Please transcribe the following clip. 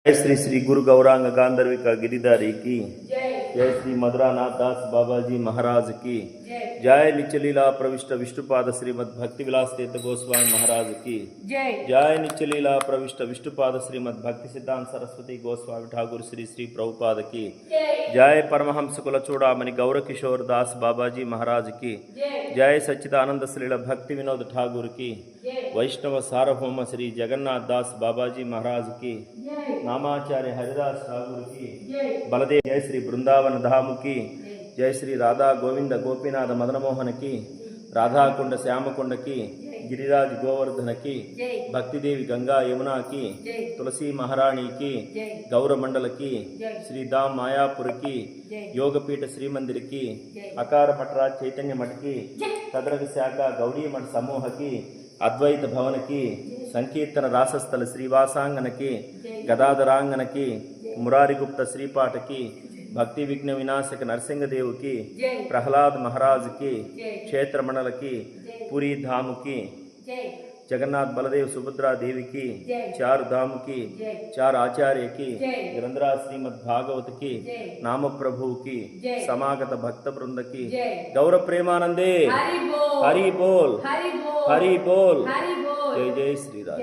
जय श्री श्री गुरु गौरांग गांधर्विका गिरिधारी की जय श्री मधुरानाथ दास बाबा जी महाराज की जय नित्यलीला प्रविष्ट विष्णुपाद श्रीमद भक्ति विलास तीर्थ गोस्वामी महाराज की जय नित्यलीला प्रविष्ट विष्णुपाद श्रीमद भक्ति सिद्धांत सरस्वती गोस्वामी ठाकुर श्री श्री प्रभुपाद की जय परमहंस कुल चूड़ामणि गौर किशोर दास बाबा जी महाराज की जय सच्चिदानंद श्रील भक्ति विनोद ठाकुर की वैष्णव सार्वभौम श्री जगन्नाथ दास बाबा जी महाराज की नामाचार्य हरिदास ठाकुर की बलदेव जय श्री वृंदावन धाम की जय श्री राधा गोविंद गोपीनाथ मदन मोहन की राधा कुंड श्याम कुंड की गिरिराज गोवर्धन की भक्ति देवी गंगा यमुना की तुलसी महारानी की गौर मंडल की श्री धाम मायापुर की योगपीठ श्री मंदिर की अकार मठराज चैतन्य मठ की तद्रक शाखा गौड़ी मठ समूह की अद्वैत भवन की संकीर्तन रासस्थल श्रीवासांगन की गदाधरांगन की मुरारी गुप्त श्रीपाठ की भक्ति विघ्न विनाशक नरसिंह देव की प्रहलाद महाराज की क्षेत्र मंडल की पुरी धाम की जगन्नाथ बलदेव सुभद्रा देवी की चार धाम की चार आचार्य की ग्रंथराज श्रीमद भागवत की नाम प्रभु की समागत भक्त वृंद की गौर प्रेमानंदे हरि बोल हरि बोल जय जय श्री राम।